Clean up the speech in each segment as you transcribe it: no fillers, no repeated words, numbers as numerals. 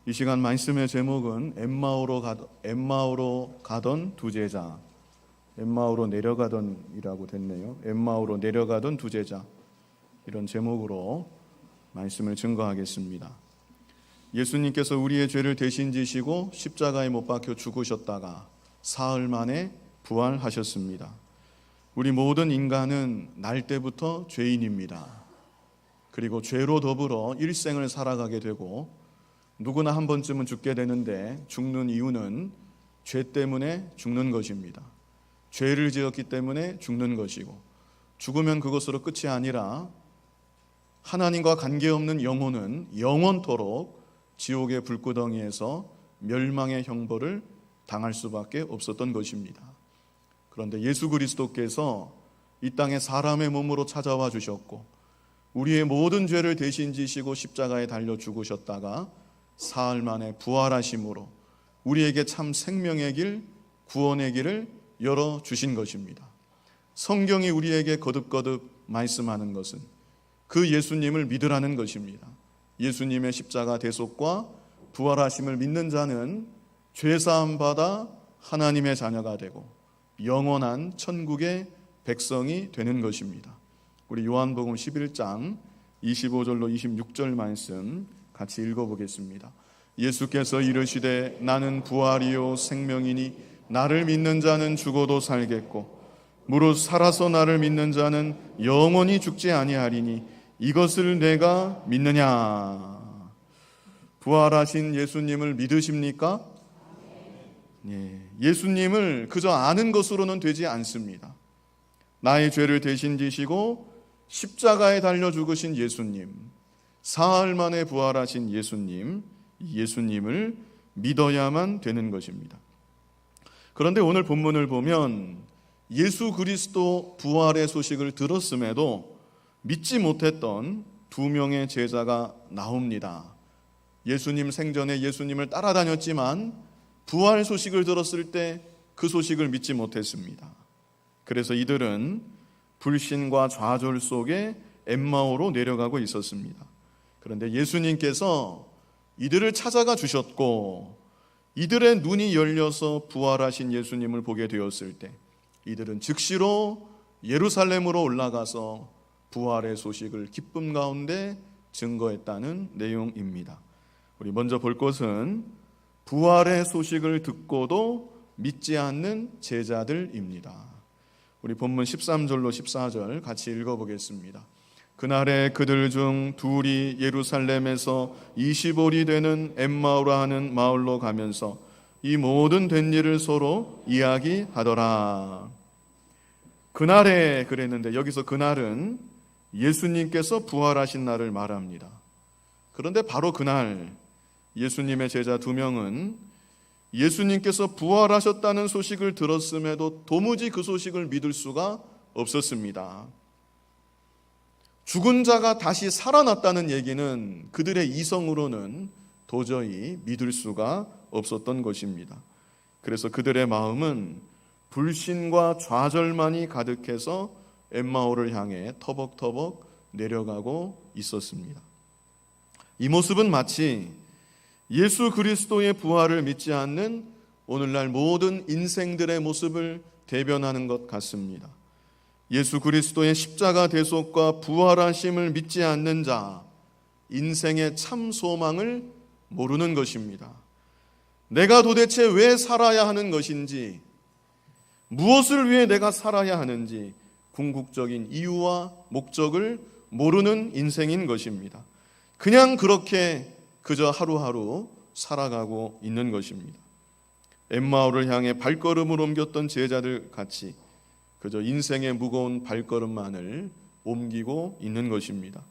이 시간 말씀의 제목은 엠마오로 가던 두 제자, 엠마오로 내려가던이라고 됐네요. 엠마오로 내려가던 두 제자, 이런 제목으로 말씀을 증거하겠습니다. 예수님께서 우리의 죄를 대신 지시고 십자가에 못 박혀 죽으셨다가 사흘 만에 부활하셨습니다. 우리 모든 인간은 날 때부터 죄인입니다. 그리고 죄로 더불어 일생을 살아가게 되고 누구나 한 번쯤은 죽게 되는데 죽는 이유는 죄 때문에 죽는 것입니다. 죄를 지었기 때문에 죽는 것이고, 죽으면 그것으로 끝이 아니라 하나님과 관계없는 영혼은 영원토록 지옥의 불구덩이에서 멸망의 형벌을 당할 수밖에 없었던 것입니다. 그런데 예수 그리스도께서 이 땅에 사람의 몸으로 찾아와 주셨고 우리의 모든 죄를 대신 지시고 십자가에 달려 죽으셨다가 사흘 만에 부활하심으로 우리에게 참 생명의 길, 구원의 길을 열어주신 것입니다. 성경이 우리에게 거듭거듭 말씀하는 것은 그 예수님을 믿으라는 것입니다. 예수님의 십자가 대속과 부활하심을 믿는 자는 죄사함 받아 하나님의 자녀가 되고 영원한 천국의 백성이 되는 것입니다. 우리 요한복음 11장 25절로 26절 말씀 같이 읽어보겠습니다. 예수께서 이르시되 나는 부활이요 생명이니 나를 믿는 자는 죽어도 살겠고 무릇 살아서 나를 믿는 자는 영원히 죽지 아니하리니 이것을 내가 믿느냐. 부활하신 예수님을 믿으십니까? 예수님을 그저 아는 것으로는 되지 않습니다. 나의 죄를 대신 지시고 십자가에 달려 죽으신 예수님, 사흘 만에 부활하신 예수님을 믿어야만 되는 것입니다. 그런데 오늘 본문을 보면 예수 그리스도 부활의 소식을 들었음에도 믿지 못했던 두 명의 제자가 나옵니다. 예수님 생전에 예수님을 따라다녔지만 부활 소식을 들었을 때 그 소식을 믿지 못했습니다. 그래서 이들은 불신과 좌절 속에 엠마오로 내려가고 있었습니다. 그런데 예수님께서 이들을 찾아가 주셨고 이들의 눈이 열려서 부활하신 예수님을 보게 되었을 때 이들은 즉시로 예루살렘으로 올라가서 부활의 소식을 기쁨 가운데 증거했다는 내용입니다. 우리 먼저 볼 것은 부활의 소식을 듣고도 믿지 않는 제자들입니다. 우리 본문 13절로 14절 같이 읽어보겠습니다. 그날에 그들 중 둘이 예루살렘에서 20올이 되는 엠마오라 하는 마을로 가면서 이 모든 된 일을 서로 이야기하더라. 그날에 그랬는데 여기서 그날은 예수님께서 부활하신 날을 말합니다. 그런데 바로 그날 예수님의 제자 두 명은 예수님께서 부활하셨다는 소식을 들었음에도 도무지 그 소식을 믿을 수가 없었습니다. 죽은 자가 다시 살아났다는 얘기는 그들의 이성으로는 도저히 믿을 수가 없었던 것입니다. 그래서 그들의 마음은 불신과 좌절만이 가득해서 엠마오를 향해 터벅터벅 내려가고 있었습니다. 이 모습은 마치 예수 그리스도의 부활을 믿지 않는 오늘날 모든 인생들의 모습을 대변하는 것 같습니다. 예수 그리스도의 십자가 대속과 부활하심을 믿지 않는 자, 인생의 참 소망을 모르는 것입니다. 내가 도대체 왜 살아야 하는 것인지, 무엇을 위해 내가 살아야 하는지 궁극적인 이유와 목적을 모르는 인생인 것입니다. 그냥 그렇게 그저 하루하루 살아가고 있는 것입니다. 엠마오를 향해 발걸음을 옮겼던 제자들 같이 그저 인생의 무거운 발걸음만을 옮기고 있는 것입니다.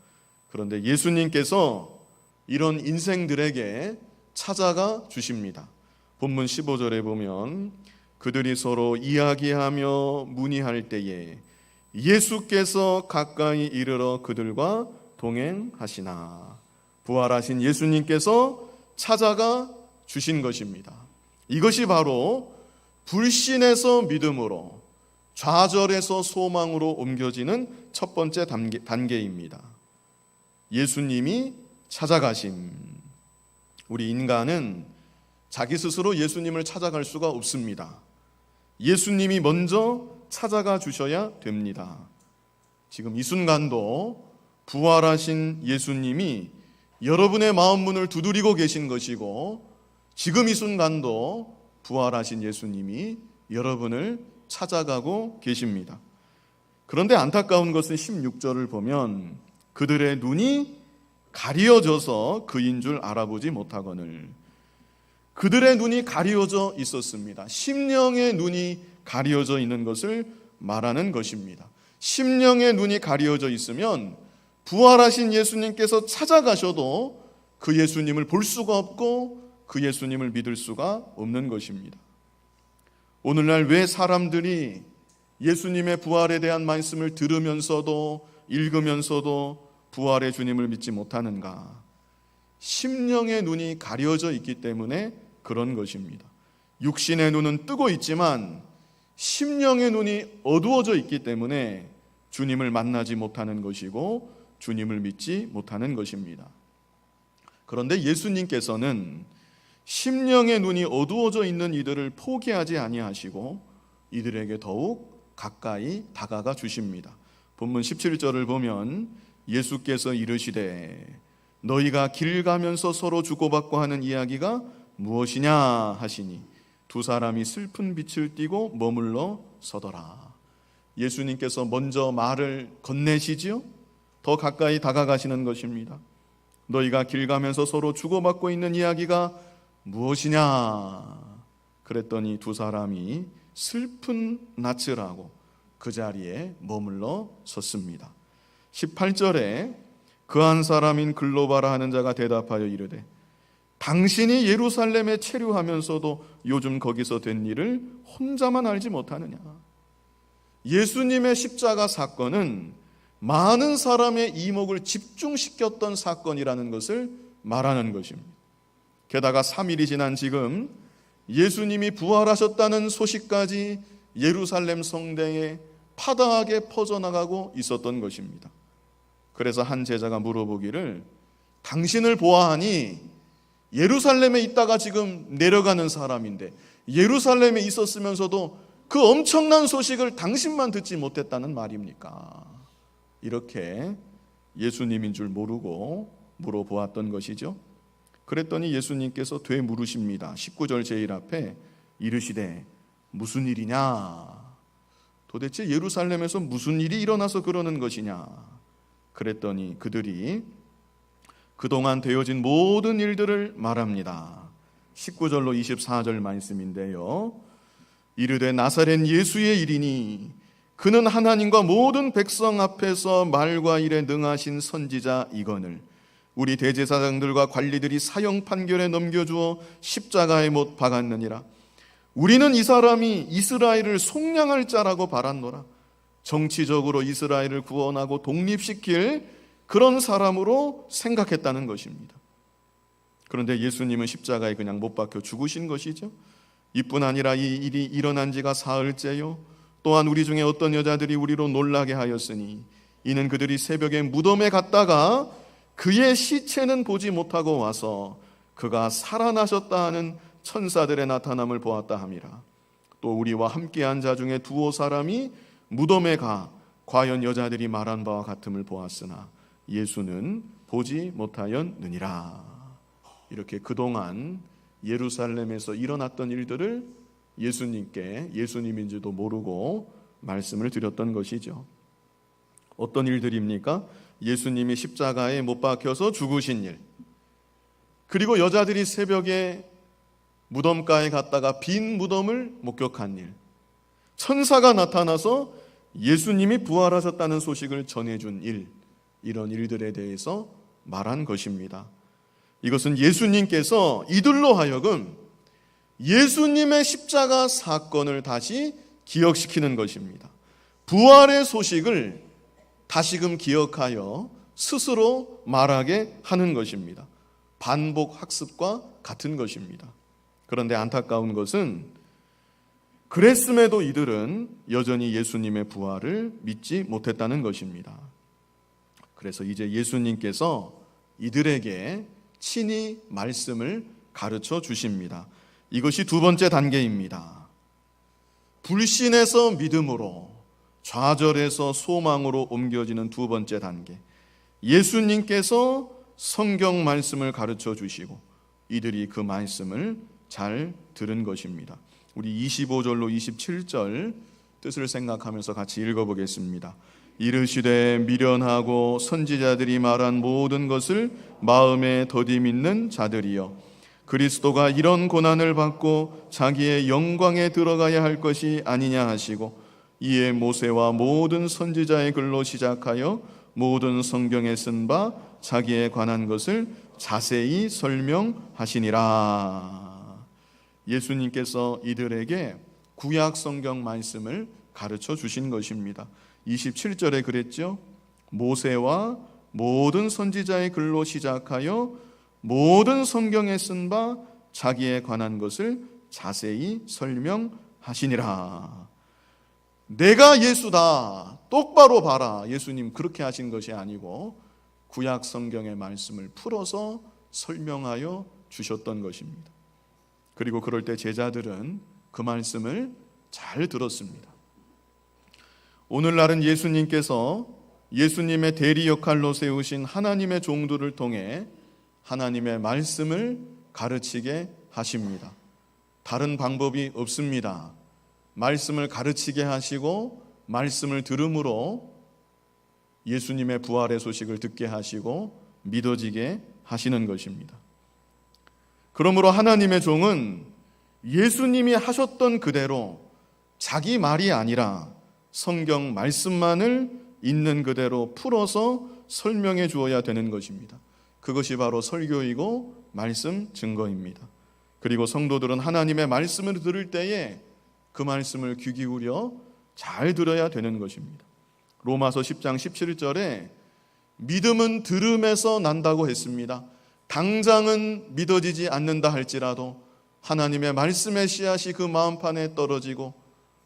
그런데 예수님께서 이런 인생들에게 찾아가 주십니다. 본문 15절에 보면 그들이 서로 이야기하며 문의할 때에 예수께서 가까이 이르러 그들과 동행하시나. 부활하신 예수님께서 찾아가 주신 것입니다. 이것이 바로 불신에서 믿음으로, 좌절에서 소망으로 옮겨지는 첫 번째 단계입니다. 예수님이 찾아가심. 우리 인간은 자기 스스로 예수님을 찾아갈 수가 없습니다. 예수님이 먼저 찾아가 주셔야 됩니다. 지금 이 순간도 부활하신 예수님이 여러분의 마음 문을 두드리고 계신 것이고, 지금 이 순간도 부활하신 예수님이 여러분을 찾아가고 계십니다. 그런데 안타까운 것은 16절을 보면 그들의 눈이 가리어져서 그인 줄 알아보지 못하거늘. 그들의 눈이 가리어져 있었습니다. 심령의 눈이 가리어져 있는 것을 말하는 것입니다. 심령의 눈이 가리어져 있으면 부활하신 예수님께서 찾아가셔도 그 예수님을 볼 수가 없고 그 예수님을 믿을 수가 없는 것입니다. 오늘날 왜 사람들이 예수님의 부활에 대한 말씀을 들으면서도 읽으면서도 부활의 주님을 믿지 못하는가? 심령의 눈이 가려져 있기 때문에 그런 것입니다. 육신의 눈은 뜨고 있지만 심령의 눈이 어두워져 있기 때문에 주님을 만나지 못하는 것이고 주님을 믿지 못하는 것입니다. 그런데 예수님께서는 심령의 눈이 어두워져 있는 이들을 포기하지 아니하시고 이들에게 더욱 가까이 다가가 주십니다. 본문 17절을 보면 예수께서 이르시되 너희가 길 가면서 서로 주고받고 하는 이야기가 무엇이냐 하시니 두 사람이 슬픈 빛을 띠고 머물러 서더라. 예수님께서 먼저 말을 건네시지요? 더 가까이 다가가시는 것입니다. 너희가 길 가면서 서로 주고받고 있는 이야기가 무엇이냐? 그랬더니 두 사람이 슬픈 낯을 하고 그 자리에 머물러 섰습니다. 18절에 그 한 사람인 글로바라 하는 자가 대답하여 이르되 당신이 예루살렘에 체류하면서도 요즘 거기서 된 일을 혼자만 알지 못하느냐? 예수님의 십자가 사건은 많은 사람의 이목을 집중시켰던 사건이라는 것을 말하는 것입니다. 게다가 3일이 지난 지금 예수님이 부활하셨다는 소식까지 예루살렘 성대에 파다하게 퍼져나가고 있었던 것입니다. 그래서 한 제자가 물어보기를 당신을 보아하니 예루살렘에 있다가 지금 내려가는 사람인데 예루살렘에 있었으면서도 그 엄청난 소식을 당신만 듣지 못했다는 말입니까? 이렇게 예수님인 줄 모르고 물어보았던 것이죠. 그랬더니 예수님께서 되물으십니다. 19절 제일 앞에 이르시되 무슨 일이냐? 도대체 예루살렘에서 무슨 일이 일어나서 그러는 것이냐? 그랬더니 그들이 그동안 되어진 모든 일들을 말합니다. 19절로 24절 말씀인데요. 이르되 나사렛 예수의 일이니 그는 하나님과 모든 백성 앞에서 말과 일에 능하신 선지자 이거늘 우리 대제사장들과 관리들이 사형 판결에 넘겨주어 십자가에 못 박았느니라. 우리는 이 사람이 이스라엘을 속량할 자라고 바랐노라. 정치적으로 이스라엘을 구원하고 독립시킬 그런 사람으로 생각했다는 것입니다. 그런데 예수님은 십자가에 그냥 못 박혀 죽으신 것이죠. 이뿐 아니라 이 일이 일어난 지가 사흘째요. 또한 우리 중에 어떤 여자들이 우리로 놀라게 하였으니 이는 그들이 새벽에 무덤에 갔다가 그의 시체는 보지 못하고 와서 그가 살아나셨다 하는 천사들의 나타남을 보았다 함이라. 또 우리와 함께한 자 중에 두어 사람이 무덤에 가 과연 여자들이 말한 바와 같음을 보았으나 예수는 보지 못하였느니라. 이렇게 그동안 예루살렘에서 일어났던 일들을 예수님께 예수님인지도 모르고 말씀을 드렸던 것이죠. 어떤 일들입니까? 예수님이 십자가에 못 박혀서 죽으신 일, 그리고 여자들이 새벽에 무덤가에 갔다가 빈 무덤을 목격한 일, 천사가 나타나서 예수님이 부활하셨다는 소식을 전해준 일, 이런 일들에 대해서 말한 것입니다. 이것은 예수님께서 이들로 하여금 예수님의 십자가 사건을 다시 기억시키는 것입니다. 부활의 소식을 다시금 기억하여 스스로 말하게 하는 것입니다. 반복 학습과 같은 것입니다. 그런데 안타까운 것은 그랬음에도 이들은 여전히 예수님의 부활을 믿지 못했다는 것입니다. 그래서 이제 예수님께서 이들에게 친히 말씀을 가르쳐 주십니다. 이것이 두 번째 단계입니다. 불신에서 믿음으로, 좌절에서 소망으로 옮겨지는 두 번째 단계. 예수님께서 성경 말씀을 가르쳐 주시고 이들이 그 말씀을 잘 들은 것입니다. 우리 25절로 27절 뜻을 생각하면서 같이 읽어보겠습니다. 이르시되 미련하고 선지자들이 말한 모든 것을 마음에 더디 믿는 자들이여, 그리스도가 이런 고난을 받고 자기의 영광에 들어가야 할 것이 아니냐 하시고, 이에 모세와 모든 선지자의 글로 시작하여 모든 성경에 쓴 바 자기에 관한 것을 자세히 설명하시니라. 예수님께서 이들에게 구약 성경 말씀을 가르쳐 주신 것입니다. 27절에 그랬죠. 모세와 모든 선지자의 글로 시작하여 모든 성경에 쓴 바 자기에 관한 것을 자세히 설명하시니라. 내가 예수다, 똑바로 봐라. 예수님 그렇게 하신 것이 아니고 구약 성경의 말씀을 풀어서 설명하여 주셨던 것입니다. 그리고 그럴 때 제자들은 그 말씀을 잘 들었습니다. 오늘날은 예수님께서 예수님의 대리 역할로 세우신 하나님의 종들을 통해 하나님의 말씀을 가르치게 하십니다. 다른 방법이 없습니다. 말씀을 가르치게 하시고 말씀을 들음으로 예수님의 부활의 소식을 듣게 하시고 믿어지게 하시는 것입니다. 그러므로 하나님의 종은 예수님이 하셨던 그대로 자기 말이 아니라 성경 말씀만을 있는 그대로 풀어서 설명해 주어야 되는 것입니다. 그것이 바로 설교이고 말씀 증거입니다. 그리고 성도들은 하나님의 말씀을 들을 때에 그 말씀을 귀 기울여 잘 들어야 되는 것입니다. 로마서 10장 17절에 믿음은 들음에서 난다고 했습니다. 당장은 믿어지지 않는다 할지라도 하나님의 말씀의 씨앗이 그 마음판에 떨어지고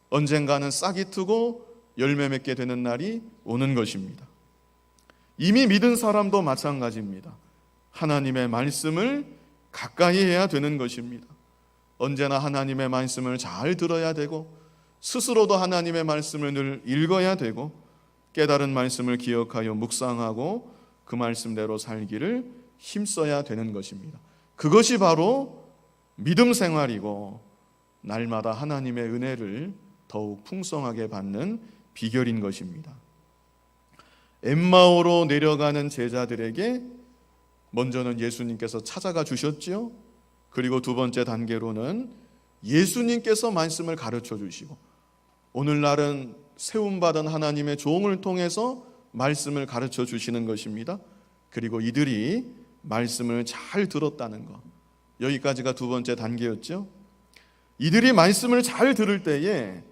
언젠가는 싹이 트고 열매 맺게 되는 날이 오는 것입니다. 이미 믿은 사람도 마찬가지입니다. 하나님의 말씀을 가까이 해야 되는 것입니다. 언제나 하나님의 말씀을 잘 들어야 되고 스스로도 하나님의 말씀을 늘 읽어야 되고 깨달은 말씀을 기억하여 묵상하고 그 말씀대로 살기를 힘써야 되는 것입니다. 그것이 바로 믿음 생활이고 날마다 하나님의 은혜를 더욱 풍성하게 받는 비결인 것입니다. 엠마오로 내려가는 제자들에게 먼저는 예수님께서 찾아가 주셨지요. 그리고 두 번째 단계로는 예수님께서 말씀을 가르쳐 주시고 오늘날은 세움받은 하나님의 종을 통해서 말씀을 가르쳐 주시는 것입니다. 그리고 이들이 말씀을 잘 들었다는 것, 여기까지가 두 번째 단계였죠. 이들이 말씀을 잘 들을 때에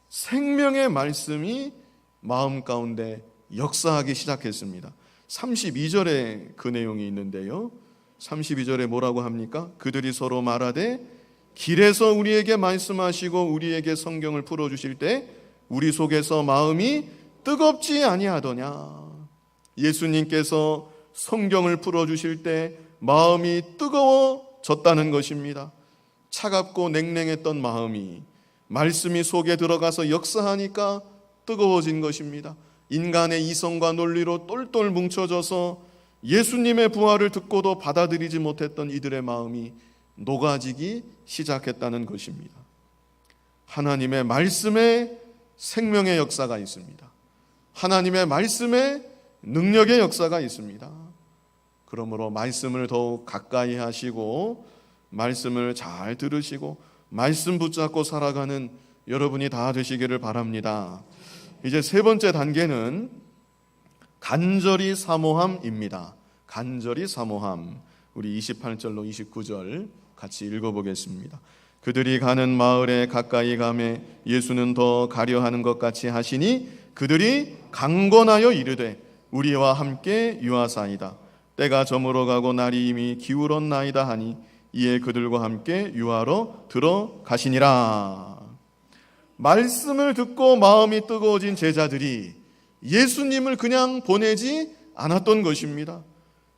생명의 말씀이 마음 가운데 역사하기 시작했습니다. 32절에 그 내용이 있는데요, 32절에 뭐라고 합니까? 그들이 서로 말하되 길에서 우리에게 말씀하시고 우리에게 성경을 풀어주실 때 우리 속에서 마음이 뜨겁지 아니하더냐. 예수님께서 성경을 풀어주실 때 마음이 뜨거워졌다는 것입니다. 차갑고 냉랭했던 마음이 말씀이 속에 들어가서 역사하니까 뜨거워진 것입니다. 인간의 이성과 논리로 똘똘 뭉쳐져서 예수님의 부활을 듣고도 받아들이지 못했던 이들의 마음이 녹아지기 시작했다는 것입니다. 하나님의 말씀에 생명의 역사가 있습니다. 하나님의 말씀에 능력의 역사가 있습니다. 그러므로 말씀을 더욱 가까이 하시고 말씀을 잘 들으시고 말씀 붙잡고 살아가는 여러분이 다 되시기를 바랍니다. 이제 세 번째 단계는 간절히 사모함입니다. 간절히 사모함. 우리 28절로 29절 같이 읽어보겠습니다. 그들이 가는 마을에 가까이 가매 예수는 더 가려 하는 것 같이 하시니 그들이 강권하여 이르되 우리와 함께 유하사이다. 때가 저물어 가고 날이 이미 기울었나이다 하니 이에 그들과 함께 유하러 들어가시니라. 말씀을 듣고 마음이 뜨거워진 제자들이 예수님을 그냥 보내지 않았던 것입니다.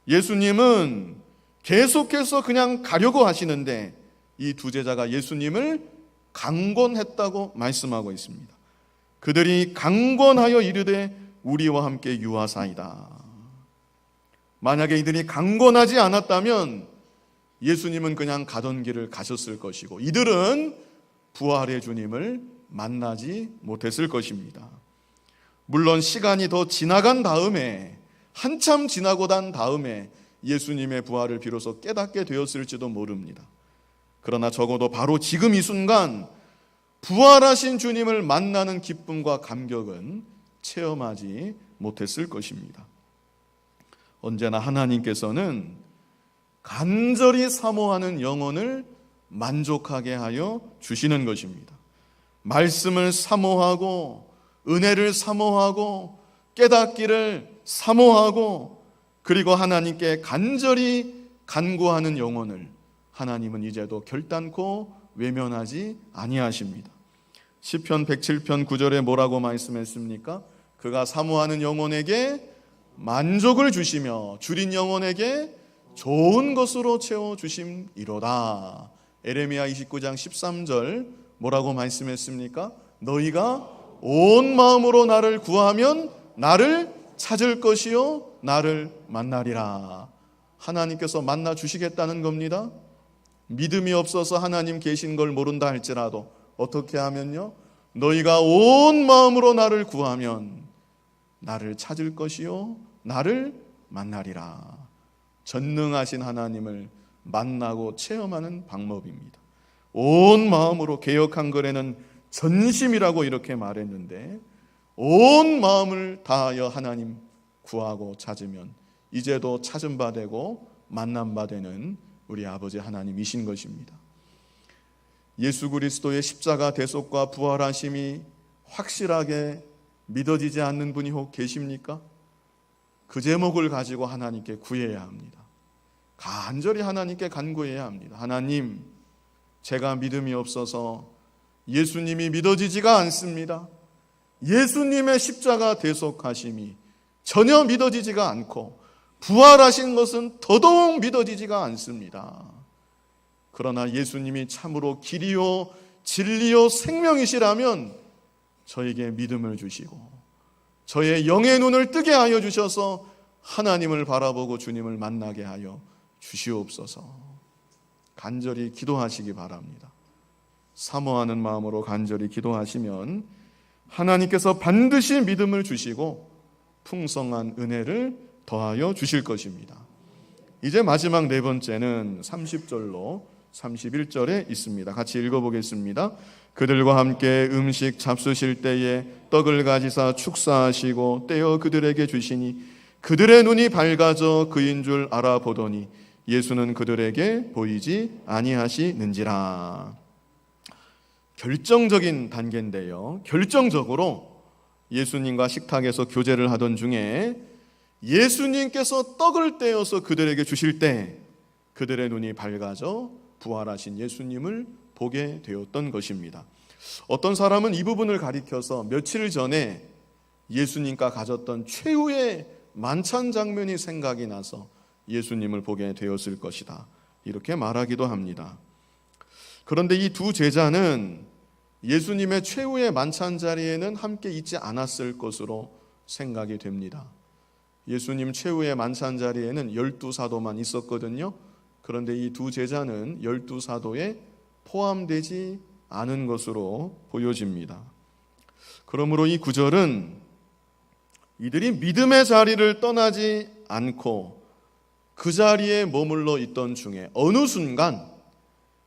예수님은 계속해서 그냥 가려고 하시는데 이 두 제자가 예수님을 강권했다고 말씀하고 있습니다. 그들이 강권하여 이르되 우리와 함께 유하사이다. 만약에 이들이 강권하지 않았다면 예수님은 그냥 가던 길을 가셨을 것이고 이들은 부활의 주님을 만나지 못했을 것입니다. 물론 시간이 더 지나간 다음에, 한참 지나고 난 다음에 예수님의 부활을 비로소 깨닫게 되었을지도 모릅니다. 그러나 적어도 바로 지금 이 순간 부활하신 주님을 만나는 기쁨과 감격은 체험하지 못했을 것입니다. 언제나 하나님께서는 간절히 사모하는 영혼을 만족하게 하여 주시는 것입니다. 말씀을 사모하고 은혜를 사모하고 깨닫기를 사모하고 그리고 하나님께 간절히 간구하는 영혼을 하나님은 이제도 결단코 외면하지 아니하십니다. 시편 107편 9절에 뭐라고 말씀했습니까? 그가 사모하는 영혼에게 만족을 주시며 줄인 영혼에게 좋은 것으로 채워주심이로다. 에레미야 29장 13절 뭐라고 말씀했습니까? 너희가 온 마음으로 나를 구하면 나를 찾을 것이요 나를 만나리라. 하나님께서 만나 주시겠다는 겁니다. 믿음이 없어서 하나님 계신 걸 모른다 할지라도 어떻게 하면요? 너희가 온 마음으로 나를 구하면 나를 찾을 것이요 나를 만나리라. 전능하신 하나님을 만나고 체험하는 방법입니다. 온 마음으로 개역한 글에는 전심이라고 이렇게 말했는데 온 마음을 다하여 하나님 구하고 찾으면 이제도 찾은 바 되고 만난 바 되는 우리 아버지 하나님이신 것입니다. 예수 그리스도의 십자가 대속과 부활하심이 확실하게 믿어지지 않는 분이 혹 계십니까? 그 제목을 가지고 하나님께 구해야 합니다. 간절히 하나님께 간구해야 합니다. 하나님, 제가 믿음이 없어서 예수님이 믿어지지가 않습니다. 예수님의 십자가 대속하심이 전혀 믿어지지가 않고 부활하신 것은 더더욱 믿어지지가 않습니다. 그러나 예수님이 참으로 길이요 진리요 생명이시라면 저에게 믿음을 주시고 저의 영의 눈을 뜨게 하여 주셔서 하나님을 바라보고 주님을 만나게 하여 주시옵소서. 간절히 기도하시기 바랍니다. 사모하는 마음으로 간절히 기도하시면 하나님께서 반드시 믿음을 주시고 풍성한 은혜를 더하여 주실 것입니다. 이제 마지막 네 번째는 30절로 31절에 있습니다. 같이 읽어보겠습니다. 그들과 함께 음식 잡수실 때에 떡을 가지사 축사하시고 떼어 그들에게 주시니 그들의 눈이 밝아져 그인 줄 알아보더니 예수는 그들에게 보이지 아니하시는지라. 결정적인 단계인데요. 결정적으로 예수님과 식탁에서 교제를 하던 중에 예수님께서 떡을 떼어서 그들에게 주실 때 그들의 눈이 밝아져 부활하신 예수님을 보게 되었던 것입니다. 어떤 사람은 이 부분을 가리켜서 며칠 전에 예수님과 가졌던 최후의 만찬 장면이 생각이 나서 예수님을 보게 되었을 것이다, 이렇게 말하기도 합니다. 그런데 이 두 제자는 예수님의 최후의 만찬 자리에는 함께 있지 않았을 것으로 생각이 됩니다. 예수님 최후의 만찬 자리에는 12사도만 있었거든요. 그런데 이 두 제자는 12사도에 포함되지 않은 것으로 보여집니다. 그러므로 이 구절은 이들이 믿음의 자리를 떠나지 않고 그 자리에 머물러 있던 중에 어느 순간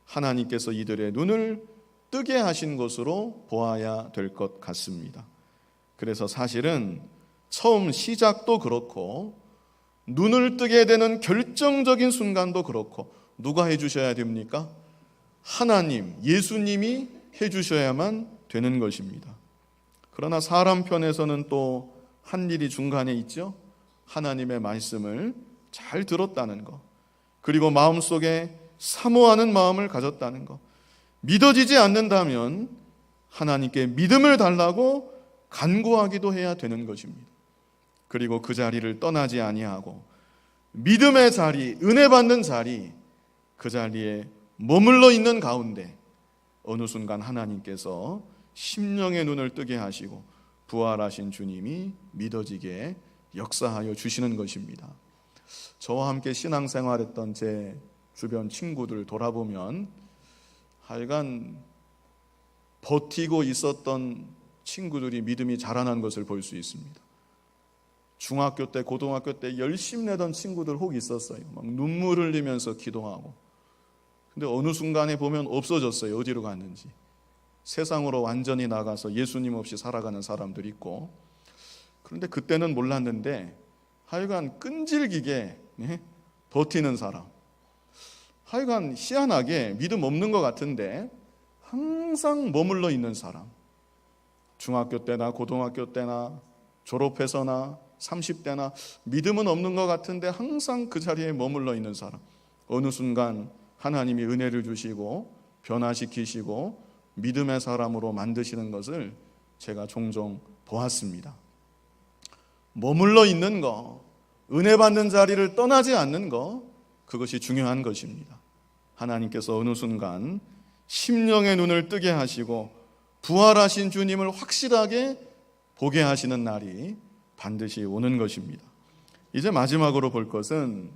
하나님께서 이들의 눈을 뜨게 하신 것으로 보아야 될 것 같습니다. 그래서 사실은 처음 시작도 그렇고 눈을 뜨게 되는 결정적인 순간도 그렇고 누가 해주셔야 됩니까? 하나님, 예수님이 해주셔야만 되는 것입니다. 그러나 사람 편에서는 또 한 일이 중간에 있죠. 하나님의 말씀을 잘 들었다는 것, 그리고 마음속에 사모하는 마음을 가졌다는 것, 믿어지지 않는다면 하나님께 믿음을 달라고 간구하기도 해야 되는 것입니다. 그리고 그 자리를 떠나지 아니하고 믿음의 자리, 은혜 받는 자리, 그 자리에 머물러 있는 가운데 어느 순간 하나님께서 심령의 눈을 뜨게 하시고 부활하신 주님이 믿어지게 역사하여 주시는 것입니다. 저와 함께 신앙생활했던 제 주변 친구들 돌아보면 하여간 버티고 있었던 친구들이 믿음이 자라난 것을 볼 수 있습니다. 중학교 때, 고등학교 때 열심히 내던 친구들 혹 있었어요. 막 눈물 흘리면서 기도하고. 근데 어느 순간에 보면 없어졌어요. 어디로 갔는지. 세상으로 완전히 나가서 예수님 없이 살아가는 사람들이 있고. 그런데 그때는 몰랐는데 하여간 끈질기게 버티는 사람, 하여간 희한하게 믿음 없는 것 같은데 항상 머물러 있는 사람, 중학교 때나 고등학교 때나 졸업해서나 30대나 믿음은 없는 것 같은데 항상 그 자리에 머물러 있는 사람, 어느 순간 하나님이 은혜를 주시고 변화시키시고 믿음의 사람으로 만드시는 것을 제가 종종 보았습니다. 머물러 있는 거, 은혜 받는 자리를 떠나지 않는 거, 그것이 중요한 것입니다. 하나님께서 어느 순간 심령의 눈을 뜨게 하시고 부활하신 주님을 확실하게 보게 하시는 날이 반드시 오는 것입니다. 이제 마지막으로 볼 것은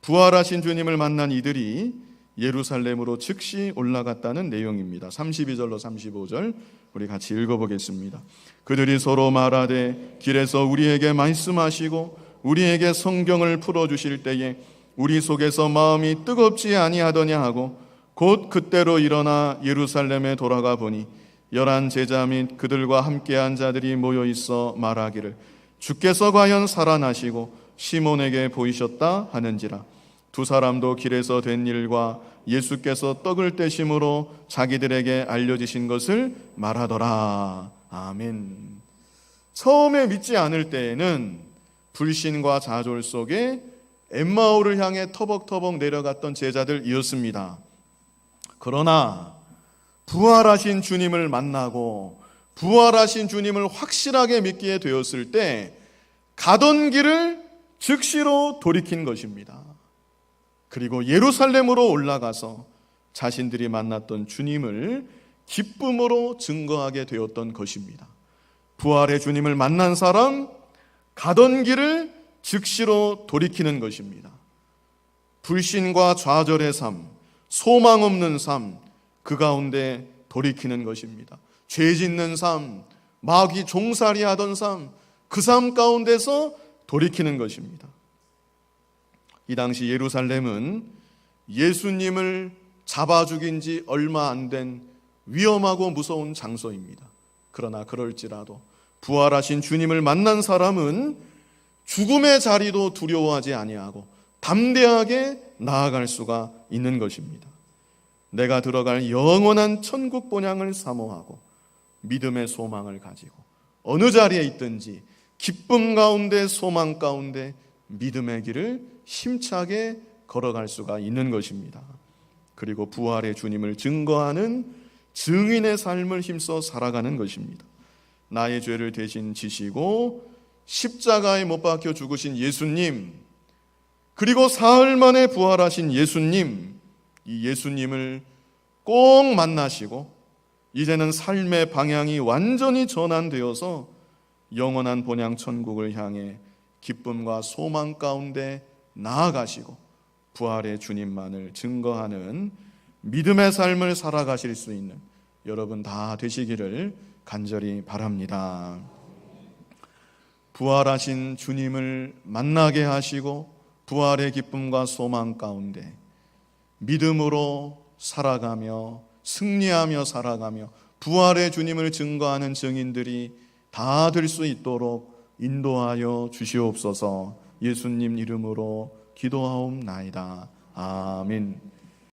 부활하신 주님을 만난 이들이 예루살렘으로 즉시 올라갔다는 내용입니다. 32절로 35절 우리 같이 읽어보겠습니다. 그들이 서로 말하되 길에서 우리에게 말씀하시고 우리에게 성경을 풀어주실 때에 우리 속에서 마음이 뜨겁지 아니하더냐 하고 곧 그때로 일어나 예루살렘에 돌아가 보니 11 제자 및 그들과 함께한 자들이 모여 있어 말하기를 주께서 과연 살아나시고 시몬에게 보이셨다 하는지라. 두 사람도 길에서 된 일과 예수께서 떡을 떼심으로 자기들에게 알려주신 것을 말하더라. 아멘. 처음에 믿지 않을 때에는 불신과 좌절 속에 엠마오를 향해 터벅터벅 내려갔던 제자들이었습니다. 그러나 부활하신 주님을 만나고 부활하신 주님을 확실하게 믿게 되었을 때 가던 길을 즉시로 돌이킨 것입니다. 그리고 예루살렘으로 올라가서 자신들이 만났던 주님을 기쁨으로 증거하게 되었던 것입니다. 부활의 주님을 만난 사람, 가던 길을 즉시로 돌이키는 것입니다. 불신과 좌절의 삶, 소망 없는 삶, 그 가운데 돌이키는 것입니다. 죄 짓는 삶, 마귀 종살이 하던 삶, 그 삶 가운데서 돌이키는 것입니다. 이 당시 예루살렘은 예수님을 잡아 죽인 지 얼마 안 된 위험하고 무서운 장소입니다. 그러나 그럴지라도 부활하신 주님을 만난 사람은 죽음의 자리도 두려워하지 아니하고 담대하게 나아갈 수가 있는 것입니다. 내가 들어갈 영원한 천국 본향을 사모하고 믿음의 소망을 가지고 어느 자리에 있든지 기쁨 가운데 소망 가운데 믿음의 길을 힘차게 걸어갈 수가 있는 것입니다. 그리고 부활의 주님을 증거하는 증인의 삶을 힘써 살아가는 것입니다. 나의 죄를 대신 지시고 십자가에 못 박혀 죽으신 예수님, 그리고 사흘 만에 부활하신 예수님, 이 예수님을 꼭 만나시고 이제는 삶의 방향이 완전히 전환되어서 영원한 본향 천국을 향해 기쁨과 소망 가운데 나아가시고 부활의 주님만을 증거하는 믿음의 삶을 살아가실 수 있는 여러분 다 되시기를 간절히 바랍니다. 부활하신 주님을 만나게 하시고 부활의 기쁨과 소망 가운데 믿음으로 살아가며 승리하며 살아가며 부활의 주님을 증거하는 증인들이 다 될 수 있도록 인도하여 주시옵소서. 예수님 이름으로 기도하옵나이다. 아멘.